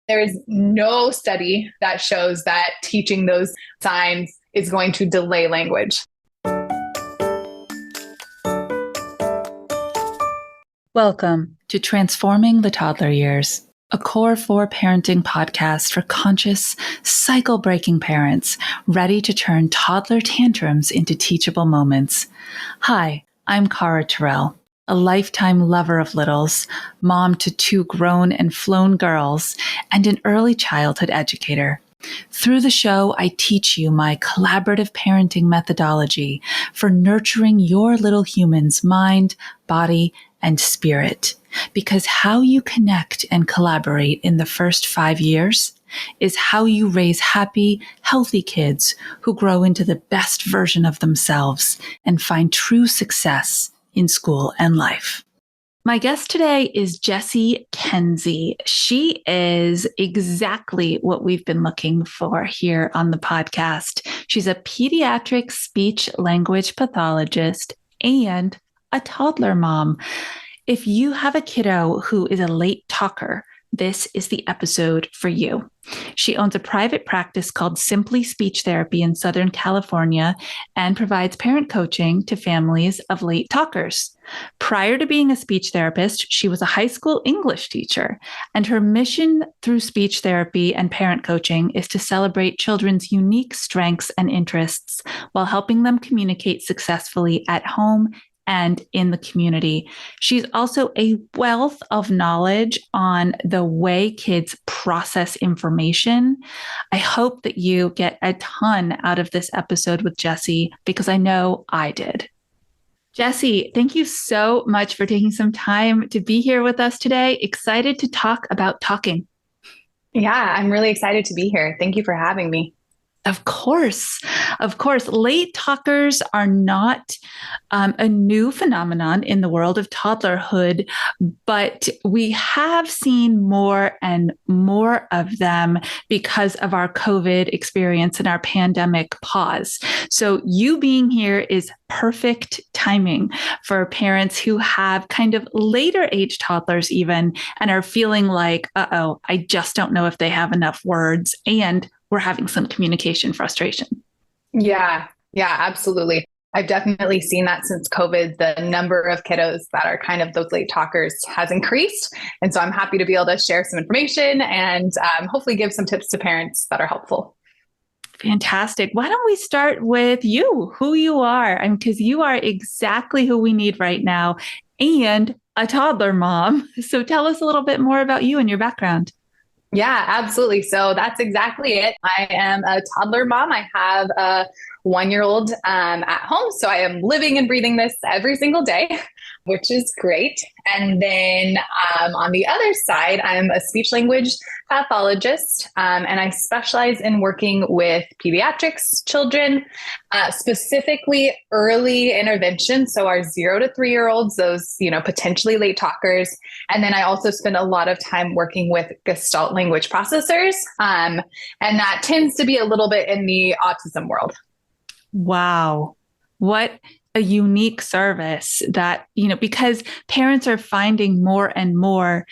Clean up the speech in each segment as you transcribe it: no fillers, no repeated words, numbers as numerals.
There is no study that shows that teaching those signs is going to delay language. Welcome to Transforming the Toddler Years, a Core 4 parenting podcast for conscious, cycle-breaking parents ready to turn toddler tantrums into teachable moments. Hi, I'm Cara Tyrrell, a lifetime lover of littles, mom to 2 grown and flown girls, and an early childhood educator. Through the show, I teach you my collaborative parenting methodology for nurturing your little human's mind, body, and spirit. Because how you connect and collaborate in the first 5 years is how you raise happy, healthy kids who grow into the best version of themselves and find true success in school and life. My guest today is Jessie Kensey. She is exactly what we've been looking for here on the podcast. She's a pediatric speech language pathologist and a toddler mom. If you have a kiddo who is a late talker, this is the episode for you. She owns a private practice called Simply Speech Therapy in Southern California and provides parent coaching to families of late talkers. Prior to being a speech therapist, she was a high school English teacher, and her mission through speech therapy and parent coaching is to celebrate children's unique strengths and interests while helping them communicate successfully at home and in the community. She's also a wealth of knowledge on the way kids process information. I hope that you get a ton out of this episode with Jessie, because I know I did. Jessie, thank you so much for taking some time to be here with us today. Excited to talk about talking. Yeah, I'm really excited to be here. Thank you for having me. Of course. Late talkers are not a new phenomenon in the world of toddlerhood, but we have seen more and more of them because of our COVID experience and our pandemic pause. So you being here is perfect timing for parents who have kind of later age toddlers even and are feeling like, I just don't know if they have enough words, and we're having some communication frustration. Yeah, absolutely. I've definitely seen that since COVID. The number of kiddos that are kind of those late talkers has increased. And so I'm happy to be able to share some information and hopefully give some tips to parents that are helpful. Fantastic. Why don't we start with you, who you are? Because you are exactly who we need right now, and a toddler mom. So tell us a little bit more about you and your background. Yeah, absolutely. So that's exactly it. I am a toddler mom. I have a 1-year-old at home. So I am living and breathing this every single day, which is great. And then on the other side, I'm a speech language pathologist, and I specialize in working with pediatrics children, specifically early intervention. So our 0 to 3-year-olds, those, potentially late talkers. And then I also spend a lot of time working with Gestalt language processors. And that tends to be a little bit in the autism world. Wow. What a unique service that, because parents are finding more and more,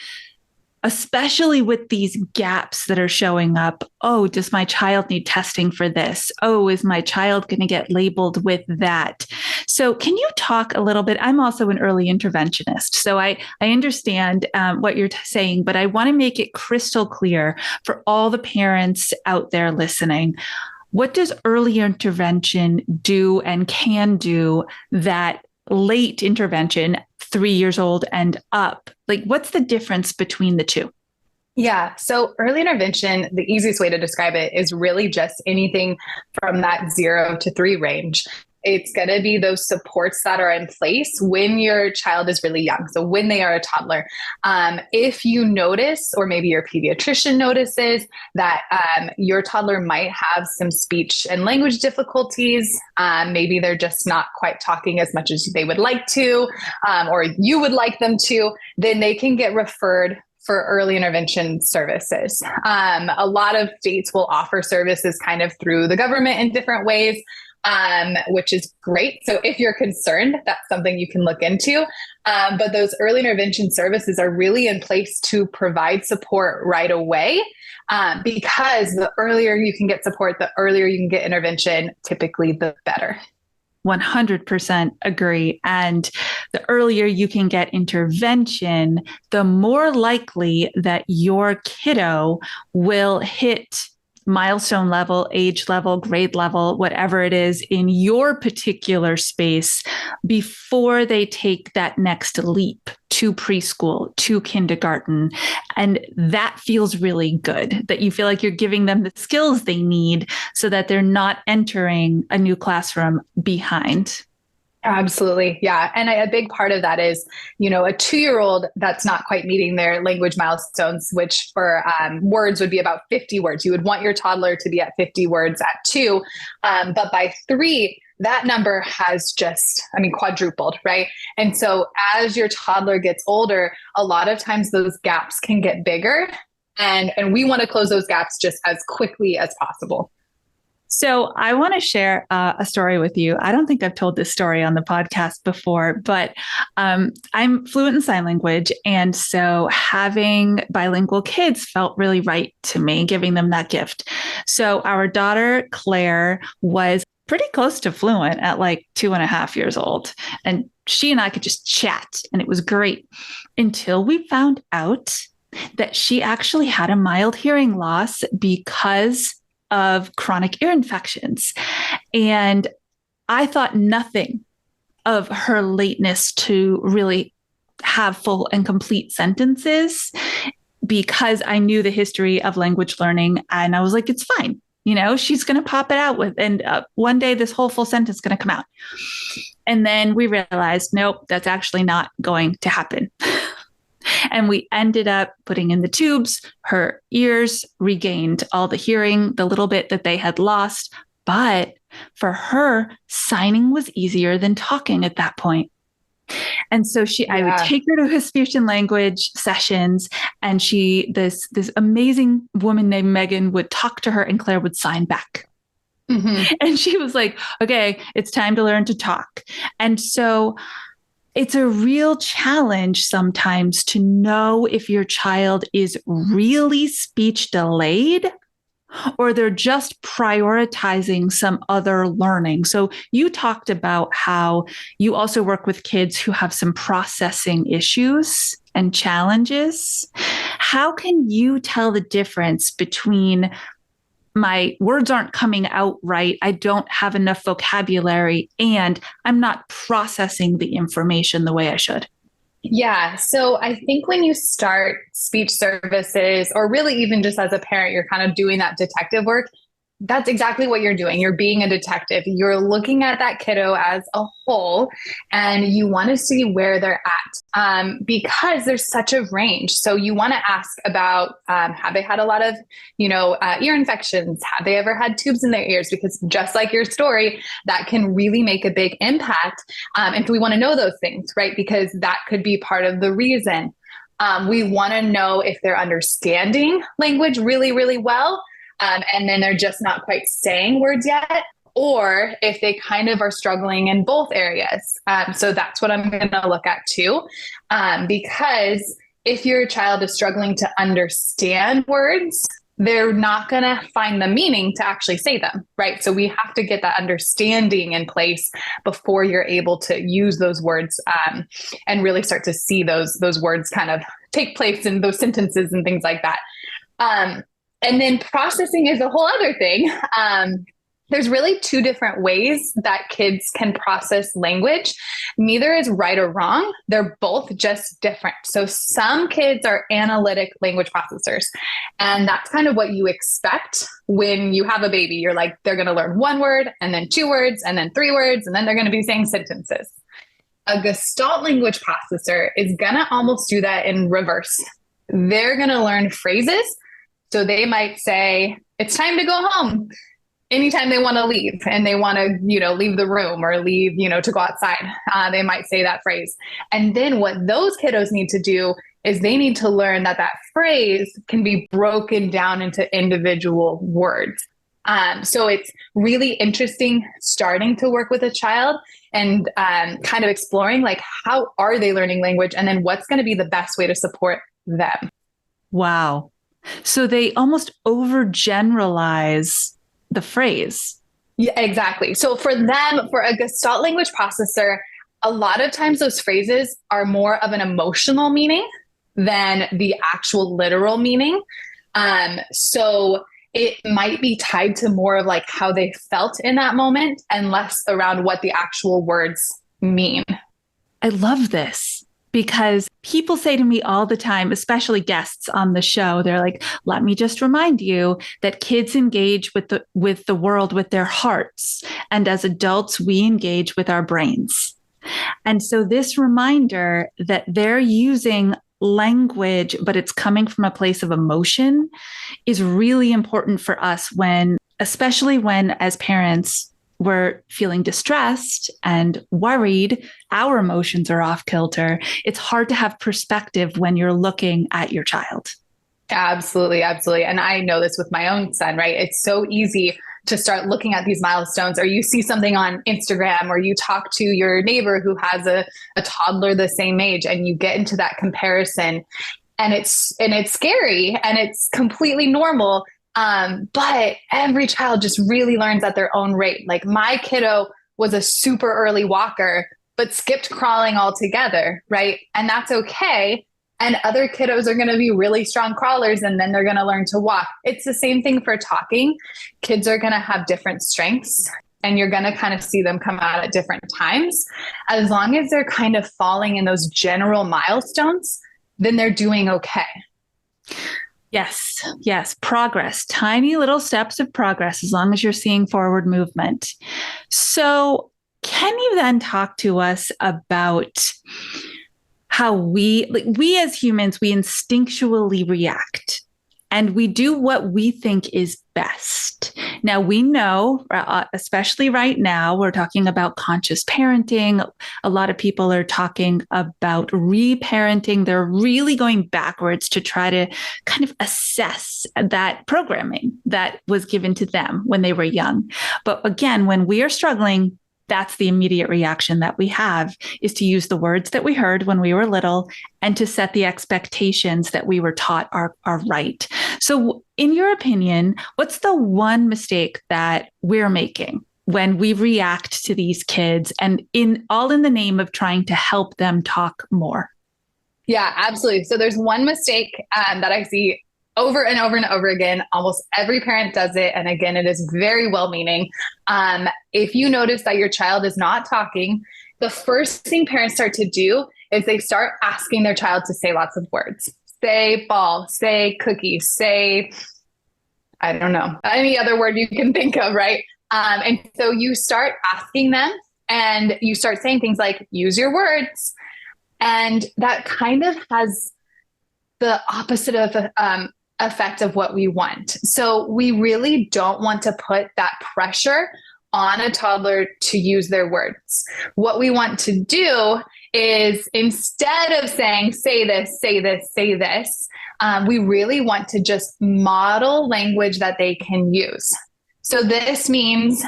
especially with these gaps that are showing up. Oh, does my child need testing for this? Oh, is my child going to get labeled with that? So can you talk a little bit? I'm also an early interventionist, so I understand what you're saying, but I want to make it crystal clear for all the parents out there listening. What does early intervention do and can do that late intervention, 3 years old and up, what's the difference between the two? Yeah. So early intervention, the easiest way to describe it is really just anything from that 0 to 3 range. It's going to be those supports that are in place when your child is really young. So when they are a toddler, if you notice, or maybe your pediatrician notices that your toddler might have some speech and language difficulties, maybe they're just not quite talking as much as they would like to, or you would like them to, then they can get referred for early intervention services. A lot of states will offer services kind of through the government in different ways. which is great. So if you're concerned, that's something you can look into. But those early intervention services are really in place to provide support right away. Because the earlier you can get support, the earlier you can get intervention, typically the better. 100% agree. And the earlier you can get intervention, the more likely that your kiddo will hit milestone level, age level, grade level, whatever it is in your particular space before they take that next leap to preschool, to kindergarten. And that feels really good, that you feel like you're giving them the skills they need so that they're not entering a new classroom behind. Absolutely. Yeah. And a big part of that is, a 2-year-old that's not quite meeting their language milestones, which for words would be about 50 words. You would want your toddler to be at 50 words at 2. But by 3, that number has quadrupled, right? And so as your toddler gets older, a lot of times those gaps can get bigger. And we want to close those gaps just as quickly as possible. So I want to share a story with you. I don't think I've told this story on the podcast before, but I'm fluent in sign language. And so having bilingual kids felt really right to me, giving them that gift. So our daughter, Claire, was pretty close to fluent at like 2.5 years old. And she and I could just chat, and it was great until we found out that she actually had a mild hearing loss because of chronic ear infections. And I thought nothing of her lateness to really have full and complete sentences because I knew the history of language learning. And I was like, it's fine. She's going to pop it out and one day this whole full sentence is going to come out. And then we realized, nope, that's actually not going to happen. And we ended up putting in the tubes. Her ears regained all the hearing, the little bit that they had lost. But for her, signing was easier than talking at that point. And so I would take her to her speech and language sessions, and this amazing woman named Megan would talk to her, and Claire would sign back. Mm-hmm. And she was like, okay, it's time to learn to talk. And so it's a real challenge sometimes to know if your child is really speech delayed or they're just prioritizing some other learning. So you talked about how you also work with kids who have some processing issues and challenges. How can you tell the difference between my words aren't coming out right, I don't have enough vocabulary, and I'm not processing the information the way I should? Yeah. So I think when you start speech services, or really even just as a parent, you're kind of doing that detective work, that's exactly what you're doing. You're being a detective. You're looking at that kiddo as a whole, and you want to see where they're at because there's such a range. So you want to ask about, have they had a lot of, ear infections? Have they ever had tubes in their ears? Because just like your story, that can really make a big impact. And so we want to know those things, right? Because that could be part of the reason. We want to know if they're understanding language really, really well. And then they're just not quite saying words yet, or if they kind of are struggling in both areas. So that's what I'm going to look at too, because if your child is struggling to understand words, they're not going to find the meaning to actually say them, right? So we have to get that understanding in place before you're able to use those words and really start to see those words kind of take place in those sentences and things like that. And then processing is a whole other thing. There's really 2 different ways that kids can process language. Neither is right or wrong. They're both just different. So some kids are analytic language processors. And that's kind of what you expect when you have a baby. You're like, they're going to learn 1 word and then 2 words and then 3 words, and then they're going to be saying sentences. A Gestalt language processor is going to almost do that in reverse. They're going to learn phrases. So they might say, it's time to go home anytime they want to leave and they want to, leave the room or leave, to go outside. They might say that phrase. And then what those kiddos need to do is they need to learn that phrase can be broken down into individual words. So it's really interesting starting to work with a child and kind of exploring like, how are they learning language? And then what's going to be the best way to support them? Wow. So they almost overgeneralize the phrase. Yeah, exactly. So for them, for a Gestalt language processor, a lot of times those phrases are more of an emotional meaning than the actual literal meaning. So it might be tied to more of like how they felt in that moment and less around what the actual words mean. I love this because people say to me all the time, especially guests on the show, they're like, let me just remind you that kids engage with the world with their hearts. And as adults, we engage with our brains. And so this reminder that they're using language, but it's coming from a place of emotion is really important for us especially when as parents, we're feeling distressed and worried, our emotions are off kilter. It's hard to have perspective when you're looking at your child. Absolutely, absolutely. And I know this with my own son, right? It's so easy to start looking at these milestones, or you see something on Instagram, or you talk to your neighbor who has a toddler the same age, and you get into that comparison, and it's scary and it's completely normal. But every child just really learns at their own rate. Like my kiddo was a super early walker, but skipped crawling altogether, right? And that's okay. And other kiddos are going to be really strong crawlers, and then they're going to learn to walk. It's the same thing for talking. Kids are going to have different strengths, and you're going to kind of see them come out at different times. As long as they're kind of falling in those general milestones, then they're doing okay. Yes. Progress, tiny little steps of progress, as long as you're seeing forward movement. So can you then talk to us about how we as humans, we instinctually react and we do what we think is best. Now, we know, especially right now, we're talking about conscious parenting. A lot of people are talking about reparenting. They're really going backwards to try to kind of assess that programming that was given to them when they were young. But again, when we are struggling, that's the immediate reaction that we have, is to use the words that we heard when we were little and to set the expectations that we were taught are right. So in your opinion, what's the one mistake that we're making when we react to these kids, and in the name of trying to help them talk more? Yeah, absolutely. So there's one mistake that I see over and over and over again. Almost every parent does it. And again, it is very well-meaning. If you notice that your child is not talking, the first thing parents start to do is they start asking their child to say lots of words. Say ball, say cookie, say, I don't know, any other word you can think of, right? And so you start asking them and you start saying things like, use your words. And that kind of has the opposite of effect of what we want. So we really don't want to put that pressure on a toddler to use their words. What we want to do is, instead of saying, say this, say this, say this, we really want to just model language that they can use. So this means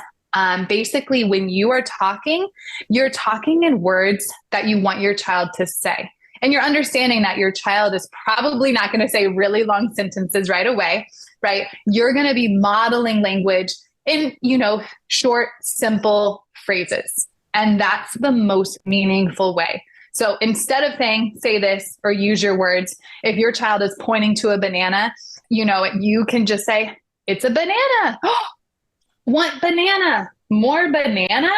basically when you are talking, you're talking in words that you want your child to say. And you're understanding that your child is probably not going to say really long sentences right away, right? You're going to be modeling language in, short, simple phrases. And that's the most meaningful way. So instead of saying, say this or use your words, if your child is pointing to a banana, you can just say, it's a banana. Want banana, more banana.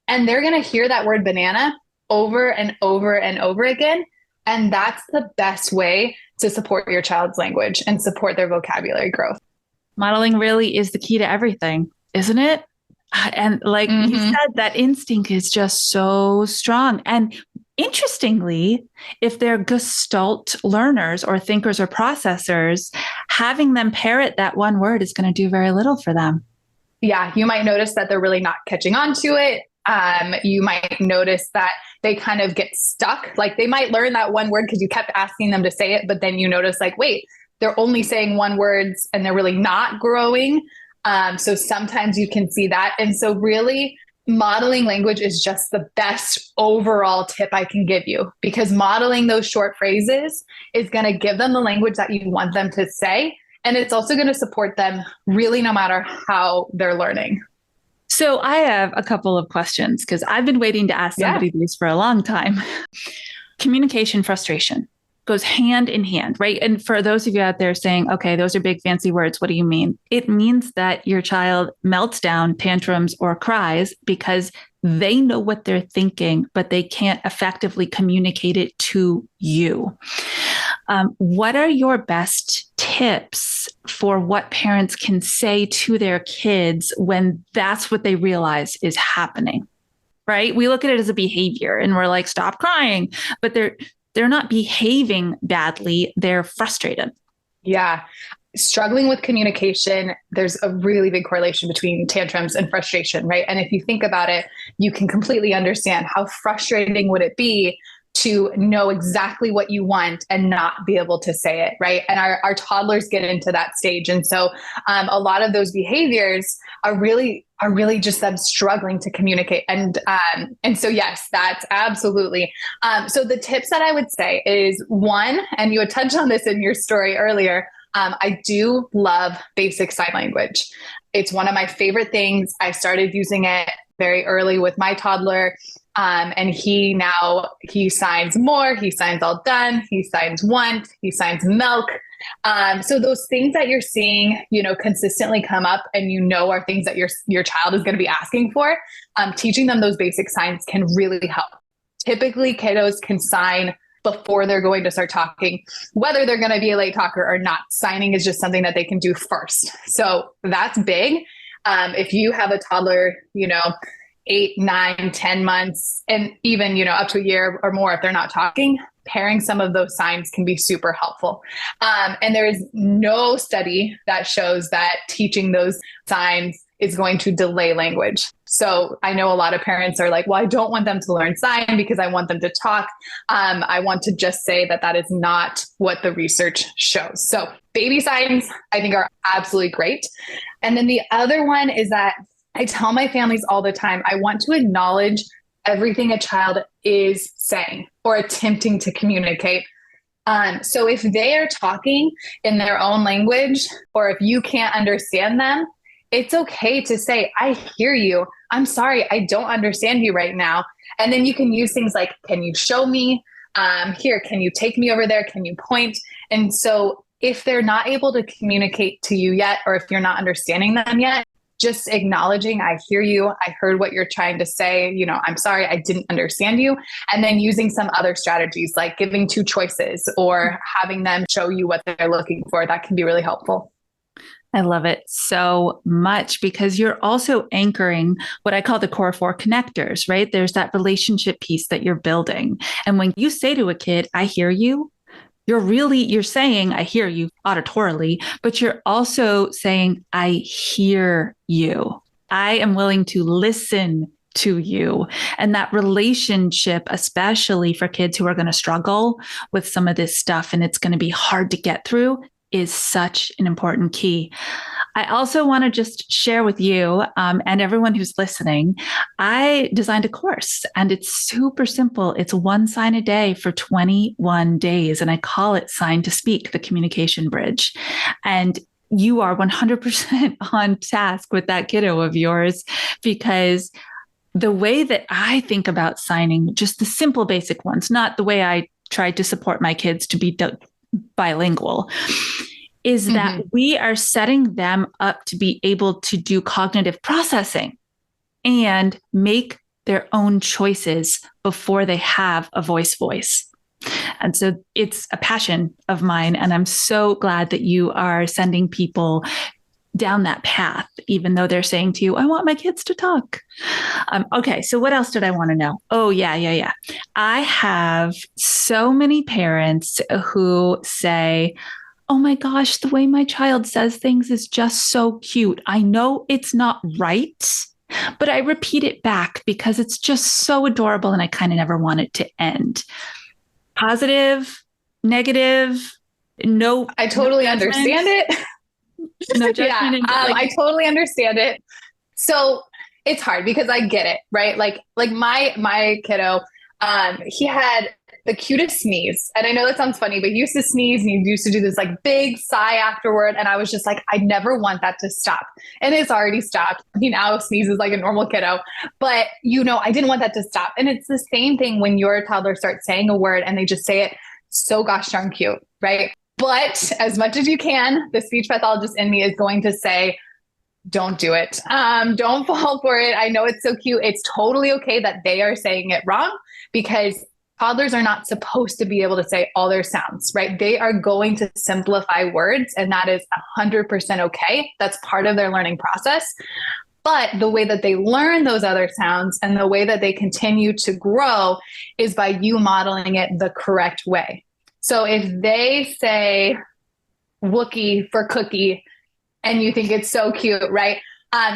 And they're going to hear that word banana over and over and over again. And that's the best way to support your child's language and support their vocabulary growth. Modeling really is the key to everything, isn't it? And like you said, that instinct is just so strong. And interestingly, if they're Gestalt learners or thinkers or processors, having them parrot that one word is going to do very little for them. Yeah, you might notice that they're really not catching on to it. You might notice that they kind of get stuck. Like they might learn that one word because you kept asking them to say it, but then you notice like, wait, they're only saying one words and they're really not growing. So sometimes you can see that. And so really modeling language is just the best overall tip I can give you, because modeling those short phrases is going to give them the language that you want them to say. And it's also going to support them really no matter how they're learning. So I have a couple of questions because I've been waiting to ask somebody these for a long time. Communication frustration goes hand in hand, right? And for those of you out there saying, okay, those are big fancy words, what do you mean? It means that your child melts down, tantrums, or cries because they know what they're thinking, but they can't effectively communicate it to you. What are your best tips for what parents can say to their kids when that's what they realize is happening, right? We look at it as a behavior and we're like, stop crying, but they're not behaving badly. They're frustrated. Yeah. Struggling with communication, there's a really big correlation between tantrums and frustration, right? And if you think about it, you can completely understand how frustrating would it be to know exactly what you want and not be able to say it, right? And our toddlers get into that stage. And so a lot of those behaviors are really just them struggling to communicate. And so, yes, that's absolutely. So the tips that I would say is, one, and you had touched on this in your story earlier, I do love basic sign language. It's one of my favorite things. I started using it very early with my toddler. And he signs more, he signs all done, he signs want, he signs milk. So those things that you're seeing, consistently come up and are things that your child is going to be asking for, teaching them those basic signs can really help. Typically, kiddos can sign before they're going to start talking, whether they're going to be a late talker or not. Signing is just something that they can do first. So that's big. If you have a toddler, 8, 9, 10 months, and even, up to a year or more, if they're not talking, pairing some of those signs can be super helpful. And there is no study that shows that teaching those signs is going to delay language. So I know a lot of parents are like, well, I don't want them to learn sign because I want them to talk. I want to just say that is not what the research shows. So baby signs, I think, are absolutely great. And then the other one is that I tell my families all the time, I want to acknowledge everything a child is saying or attempting to communicate. So if they are talking in their own language, or if you can't understand them, it's okay to say, I hear you. I'm sorry, I don't understand you right now. And then you can use things like, can you show me? Here, can you take me over there? Can you point? And so if they're not able to communicate to you yet, or if you're not understanding them yet, just acknowledging, I hear you. I heard what you're trying to say. I'm sorry, I didn't understand you. And then using some other strategies like giving 2 choices or having them show you what they're looking for. That can be really helpful. I love it so much because you're also anchoring what I call the core 4 connectors, right? There's that relationship piece that you're building. And when you say to a kid, I hear you, you're saying, I hear you auditorily, but you're also saying, I hear you. I am willing to listen to you. And that relationship, especially for kids who are going to struggle with some of this stuff and it's going to be hard to get through, is such an important key. I also want to just share with you and everyone who's listening, I designed a course and it's super simple. It's 1 sign a day for 21 days. And I call it Sign to Speak, the communication bridge. And you are 100% on task with that kiddo of yours, because the way that I think about signing, just the simple basic ones, not the way I tried to support my kids to be bilingual, is that we are setting them up to be able to do cognitive processing and make their own choices before they have a voice. And so it's a passion of mine. And I'm so glad that you are sending people down that path, even though they're saying to you, I want my kids to talk. Okay. So what else did I want to know? Oh, yeah. I have so many parents who say, oh my gosh, the way my child says things is just so cute. I know it's not right, but I repeat it back because it's just so adorable and I kind of never want it to end. Positive, negative, no. I totally understand it. No Yeah, judgment. I totally understand it. So it's hard because I get it, right? Like my kiddo, he had the cutest sneeze. And I know that sounds funny, but he used to sneeze and he used to do this like big sigh afterward. And I was just like, I never want that to stop. And it's already stopped. He now sneezes like a normal kiddo. But I didn't want that to stop. And it's the same thing when your toddler starts saying a word and they just say it so gosh darn cute, right? But as much as you can, the speech pathologist in me is going to say, don't do it. Don't fall for it. I know it's so cute. It's totally okay that they are saying it wrong because toddlers are not supposed to be able to say all their sounds, right? They are going to simplify words, and that is 100% okay. That's part of their learning process. But the way that they learn those other sounds and the way that they continue to grow is by you modeling it the correct way. So if they say Wookie for cookie and you think it's so cute, right?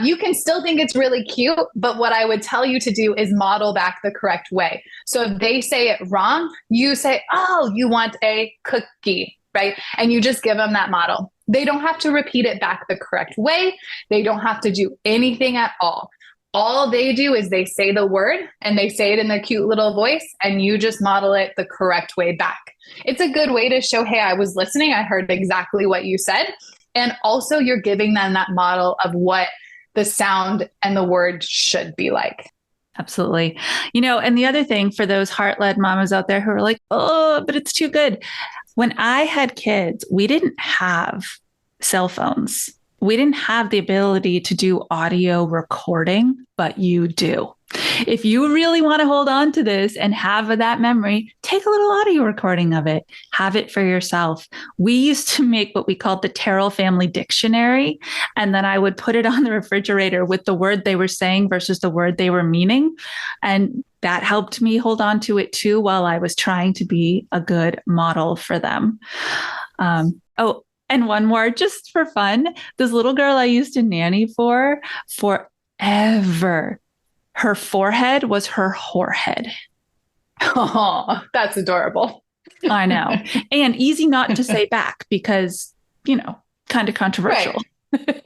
You can still think it's really cute, but what I would tell you to do is model back the correct way. So if they say it wrong, you say, oh, you want a cookie, right? And you just give them that model. They don't have to repeat it back the correct way. They don't have to do anything at all. All they do is they say the word and they say it in their cute little voice, and you just model it the correct way back. It's a good way to show, hey, I was listening. I heard exactly what you said. And also you're giving them that model of what the sound and the word should be like. Absolutely. And the other thing for those heart-led mamas out there who are like, oh, but it's too good. When I had kids, we didn't have cell phones. We didn't have the ability to do audio recording, but you do. If you really want to hold on to this and have that memory, take a little audio recording of it. Have it for yourself. We used to make what we called the Tyrrell family dictionary. And then I would put it on the refrigerator with the word they were saying versus the word they were meaning. And that helped me hold on to it too, while I was trying to be a good model for them. And one more, just for fun, this little girl I used to nanny for forever. Her forehead was her whorehead. Oh, that's adorable. I know. And easy not to say back because, kind of controversial.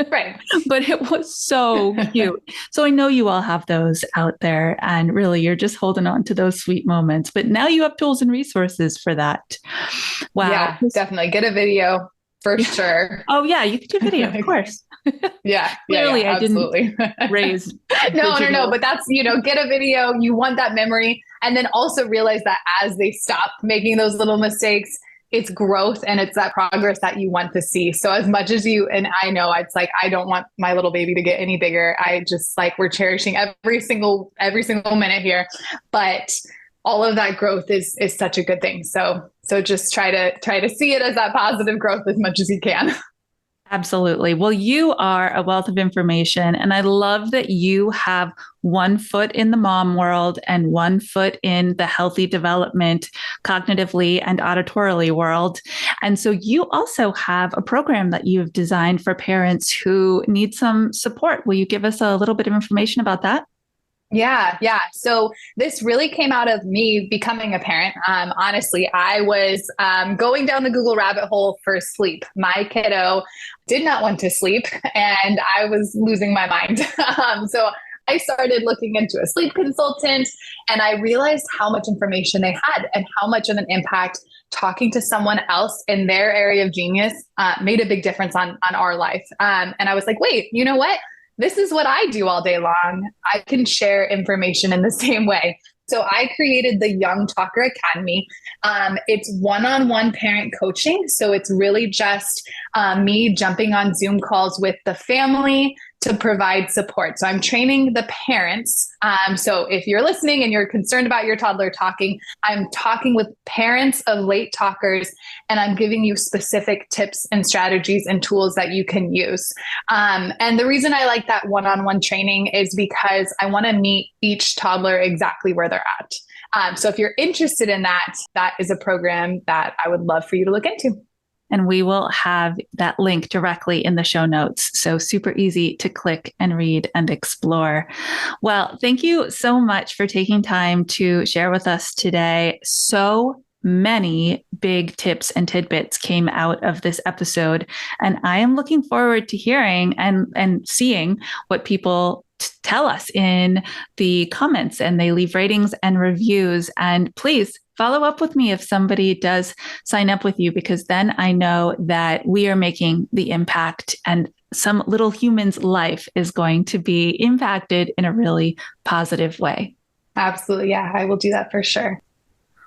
Right. But it was so cute. So I know you all have those out there, and really you're just holding on to those sweet moments. But now you have tools and resources for that. Wow. Yeah, definitely. Get a video for sure. Oh, yeah. You could do video, of course. Yeah. Clearly, I didn't raise. No. But that's, get a video. You want that memory. And then also realize that as they stop making those little mistakes, it's growth and it's that progress that you want to see. So as much as and I know it's like, I don't want my little baby to get any bigger. I just we're cherishing every single minute here, but all of that growth is such a good thing. So just try to see it as that positive growth as much as you can. Absolutely. Well, you are a wealth of information, and I love that you have one foot in the mom world and one foot in the healthy development, cognitively and auditorily world. And so you also have a program that you've designed for parents who need some support. Will you give us a little bit of information about that? Yeah. So this really came out of me becoming a parent. Honestly, I was going down the Google rabbit hole for sleep. My kiddo did not want to sleep and I was losing my mind. So I started looking into a sleep consultant, and I realized how much information they had and how much of an impact talking to someone else in their area of genius made a big difference on our life. And I was like, wait, you know what? This is what I do all day long. I can share information in the same way. So I created the Young Talker Academy. It's one-on-one parent coaching. So it's really just me jumping on Zoom calls with the family to provide support. So I'm training the parents. So if you're listening and you're concerned about your toddler talking, I'm talking with parents of late talkers, and I'm giving you specific tips and strategies and tools that you can use. And the reason I like that one-on-one training is because I want to meet each toddler exactly where they're at. So if you're interested in that, that is a program that I would love for you to look into. And we will have that link directly in the show notes. So super easy to click and read and explore. Well, thank you so much for taking time to share with us today. So many big tips and tidbits came out of this episode. And I am looking forward to hearing and seeing what people tell us in the comments, and they leave ratings and reviews. And please follow up with me if somebody does sign up with you, because then I know that we are making the impact and some little human's life is going to be impacted in a really positive way. Absolutely. Yeah, I will do that for sure.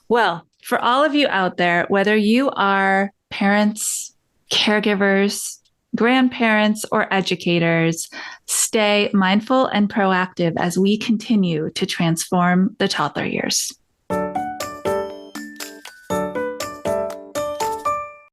Well, for all of you out there, whether you are parents, caregivers, grandparents, or educators, stay mindful and proactive as we continue to transform the toddler years.